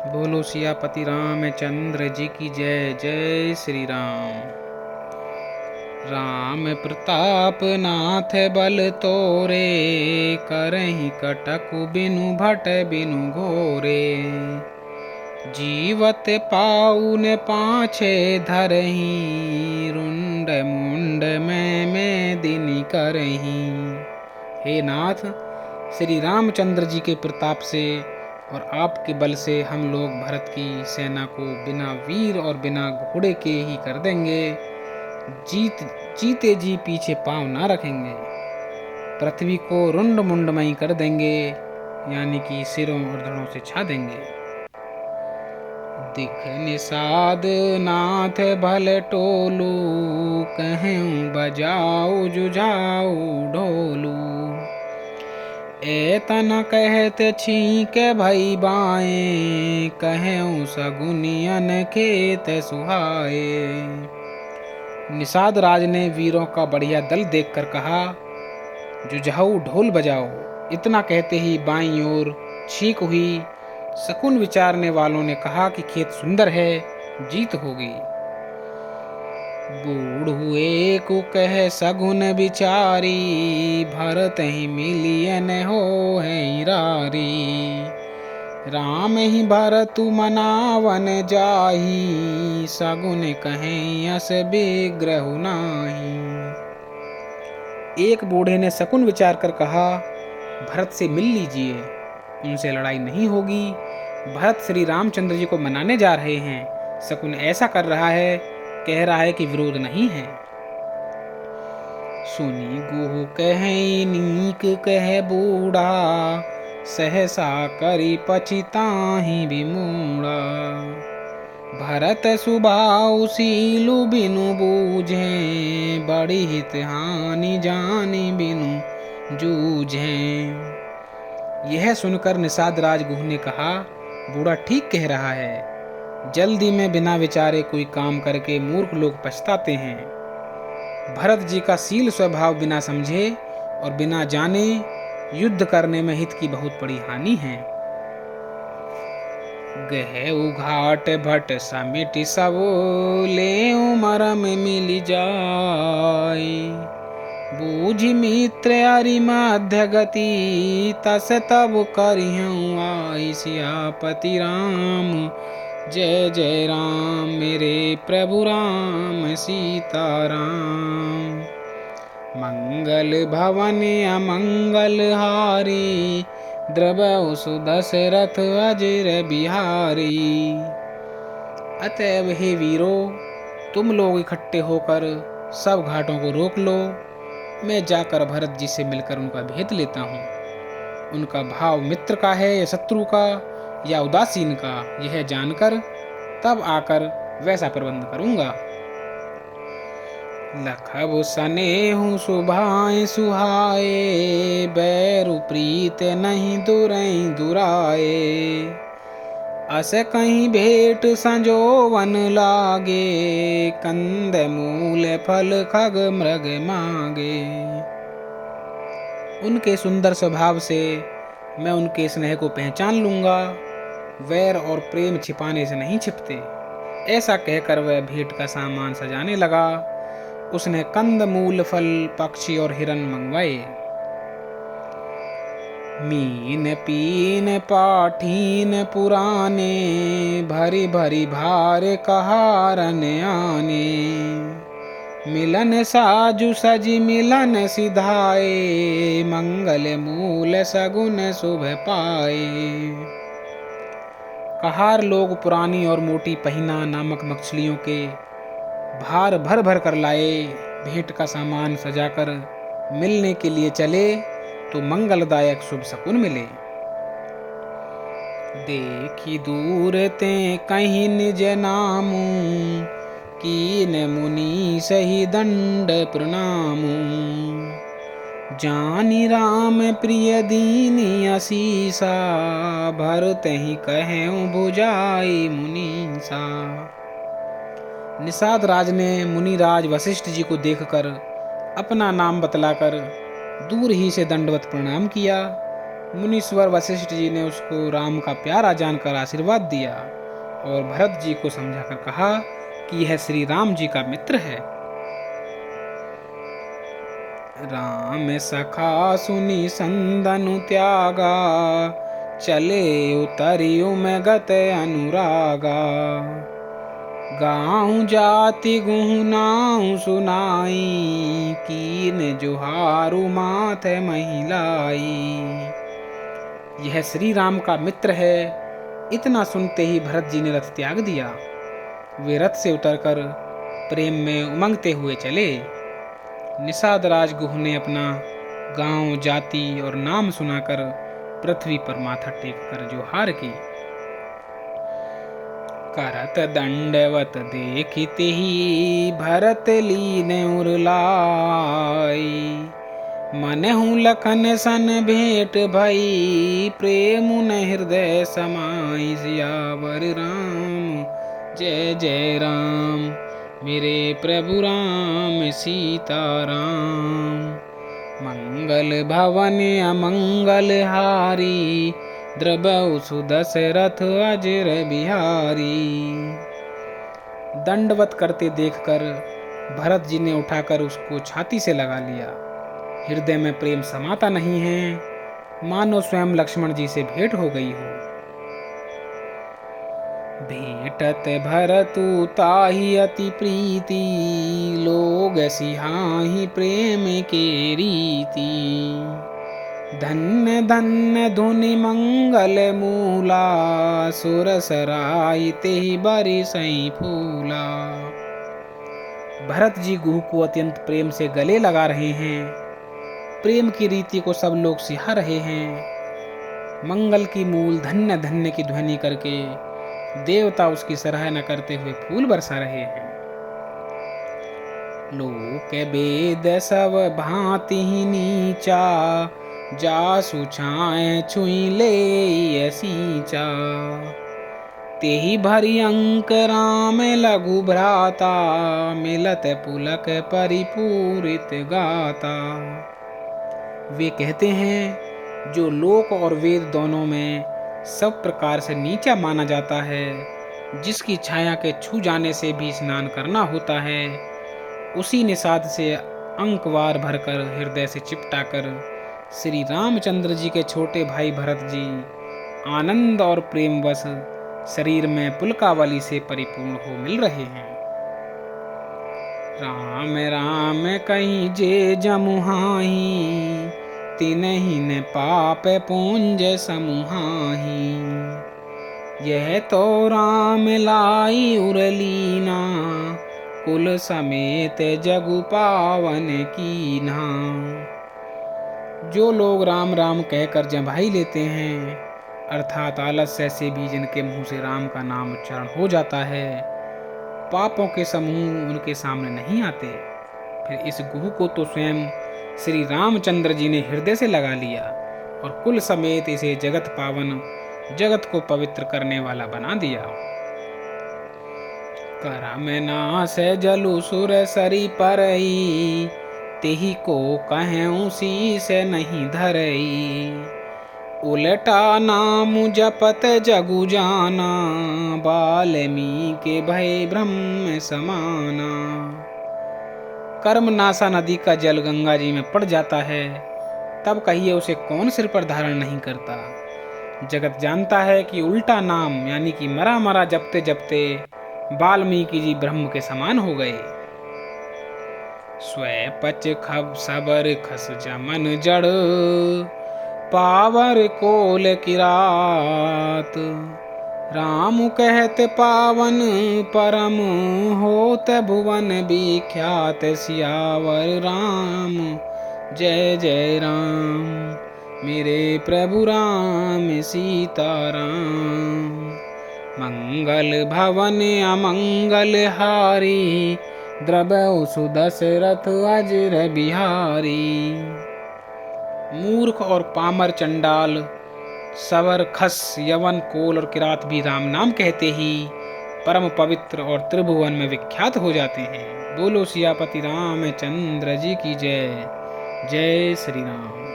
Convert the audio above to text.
बोलो सियापति रामचंद्र जी की जय। जय श्री राम। राम प्रताप नाथ बल तोरे, करहि कटकु बिनु भट बिनु घोरे। जीवत पाउन पाछे धरहि, रुंड मुंड मैं दिनि करहि। हे नाथ, श्री रामचंद्र जी के प्रताप से और आपके बल से हम लोग भरत की सेना को बिना वीर और बिना घोड़े के ही कर देंगे। जीते जी पीछे पांव ना रखेंगे। पृथ्वी को रुंड मुंडमय कर देंगे, यानी कि सिरों और धड़ों से छा देंगे। दिख निषाद नाथ भल टोलू, कहूँ बजाऊ जुझाऊ ढोलू। एतन कहत छींक भई बाएं, कहूँ सगुनियन खेत सुहाए। निषाद राज ने वीरों का बढ़िया दल देखकर कहा, जुझाऊ ढोल बजाओ। इतना कहते ही बाईं ओर छींक हुई। शकुन विचारने वालों ने कहा कि खेत सुंदर है, जीत होगी। बूढ़ हुए को कह सगुन विचारी, भरत ही मिलियन हो है रारी। राम ही भरतु मनावन जाही, सगुन कहें यस विग्रह नाही। एक बूढ़े ने शकुन विचार कर कहा, भरत से मिल लीजिए, उनसे लड़ाई नहीं होगी। भरत श्री रामचंद्र जी को मनाने जा रहे हैं। शकुन ऐसा कर रहा है, कह रहा है कि विरोध नहीं है। सुनी गुह कहे नीक कह बूढ़ा, सहसा करी पछिताहि विमूढ़ा। भरत सुभाऊ सीलु बिनु बूझे, बड़ी हित हानि जानी बिनु जूझे। यह सुनकर निषाद राज गुह ने कहा, बूढ़ा ठीक कह रहा है। जल्दी में बिना विचारे कोई काम करके मूर्ख लोग पछताते हैं। भरत जी का शील स्वभाव बिना समझे और बिना जाने युद्ध करने में हित की बहुत बड़ी हानि है। गहे उघाट भट समिट सब, ले मरम मिल जाय। बूझ मित्र अरि मध्य गति, तस तब करिहूँ आई। सियापति राम जय जय राम, मेरे प्रभु राम सीताराम। मंगल भवन अमंगल हारी, द्रवहु सुदशरथ अजर बिहारी। अतएव हे वीरो, तुम लोग इकट्ठे होकर सब घाटों को रोक लो। मैं जाकर भरत जी से मिलकर उनका भेद लेता हूँ। उनका भाव मित्र का है या शत्रु का या उदासीन का, यह जानकर तब आकर वैसा प्रबंध करूंगा। लखब सनेहु सुभाए सुहाए, बैरु प्रीत नहीं दुरई दुराए। अस कहीं भेंट संजोवन लागे, कंद मूल फल खग मृग मांगे। उनके सुंदर स्वभाव से मैं उनके स्नेह को पहचान लूंगा। वैर और प्रेम छिपाने से नहीं छिपते। ऐसा कहकर वह भेंट का सामान सजाने लगा। उसने कंद मूल फल पक्षी और हिरन मंगवाए। मीन पीन पाठीन पुराने, भरी भरी भार कहारन आने। मिलन साजु सजी मिलन सिधाए, मंगल मूल सगुन शुभ पाए। कहार लोग पुरानी और मोटी पहिना नामक मछलियों के भार भर भर कर लाए। भेंट का सामान सजाकर मिलने के लिए चले तो मंगलदायक शुभ शकुन मिले। देखी दूर ते कहीं निज नामू, कीन मुनि सही दंड प्रणामू। जानी राम प्रिय दीनी असीसा, भरत ही कहूँ बुझाई मुनीसा। निषाद राज ने मुनिराज वशिष्ठ जी को देखकर अपना नाम बतलाकर दूर ही से दंडवत प्रणाम किया। मुनीश्वर वशिष्ठ जी ने उसको राम का प्यारा जानकर आशीर्वाद दिया और भरत जी को समझाकर कहा कि यह श्री राम जी का मित्र है। राम सखा सुनी संदनु त्यागा, चले उतरियो में गत अनुरागा। गाँव जाति गुहनाऊ सुनाई, कीन जुहारू माथे महिलाई। यह श्री राम का मित्र है। इतना सुनते ही भरत जी ने रथ त्याग दिया। वे रथ से उतरकर प्रेम में उमंगते हुए चले। निषाद राजगुह ने अपना गांव, जाति और नाम सुनाकर पृथ्वी पर माथा टेक कर जोहार की। करत दंडवत देखते ही भरत लीन उरलाई। मनहु लखन सन भेंट भई, प्रेम न हृदय समाई। सियावर राम जय जय राम, मेरे प्रभु राम सीताराम। मंगल भवन अमंगल हारी, द्रबहु सुदशरथ अजर बिहारी। दंडवत करते देखकर भरत जी ने उठाकर उसको छाती से लगा लिया। हृदय में प्रेम समाता नहीं है, मानो स्वयं लक्ष्मण जी से भेंट हो गई हो। भेंटत भरतु ताहि अति प्रीति, लोग सिहाहि प्रेम के रीति। धन्य धन्य धुनि मंगल मूला, सुरसराय तेहि बरिसई फूला। भरत जी गुह को अत्यंत प्रेम से गले लगा रहे हैं। प्रेम की रीति को सब लोग सिहा रहे हैं। मंगल की मूल धन्य धन्य की ध्वनि करके देवता उसकी सराहना करते हुए फूल बरसा रहे हैं। लोक वेद सब भांति नीचा, जासु छाए छुई ले सींचा। तेहि भरी अंक राम लघु भ्राता, मिलत पुलक परिपूरित गाता। वे कहते हैं जो लोक और वेद दोनों में सब प्रकार से नीचा माना जाता है, जिसकी छाया के छू जाने से भी स्नान करना होता है, उसी निषाद से अंकवार भरकर हृदय से चिपटाकर श्री रामचंद्र जी के छोटे भाई भरत जी आनंद और प्रेमवश शरीर में पुलकावली से परिपूर्ण हो मिल रहे हैं। राम राम कहीं जे जमुहाही, तिनहि न पाप पुंज समुहाही। यह तो राम लाई उरलीना, कुल समेत जगु पावन कीन्हा। जो लोग राम राम कहकर जम्भाई लेते हैं, अर्थात आलस्य से भी जिनके मुंह से राम का नाम उच्चारण हो जाता है, पापों के समूह उनके सामने नहीं आते। फिर इस गुह को तो स्वयं श्री रामचंद्र जी ने हृदय से लगा लिया और कुल समेत इसे जगत पावन, जगत को पवित्र करने वाला बना दिया। करम नास जलु सुर सरी परई, तेहि को कहूँ शीस नहीं धरई। उलटा नाम जपत जगु जाना, वाल्मीकि भय ब्रह्म समाना। कर्मनासा नदी का जल गंगा जी में पड़ जाता है, तब कहिए उसे कौन सिर पर धारण नहीं करता। जगत जानता है कि उल्टा नाम यानी कि मरा मरा जपते जपते वाल्मीकि जी ब्रह्म के समान हो गए। स्वय पच खब सबर खस जमन जड़, पावर कोल किरात। राम कहत पावन परम, होत भुवन विख्यात। सियावर राम जय जय राम, मेरे प्रभु राम सीताराम। मंगल भवन अमंगल हारी, द्रबहु सुदशरथ अजर बिहारी। मूर्ख और पामर चंडाल, सवर खस यवन कोल और किरात भी राम नाम कहते ही परम पवित्र और त्रिभुवन में विख्यात हो जाते हैं। बोलो सियापति रामचंद्र जी की जय। जय श्री राम।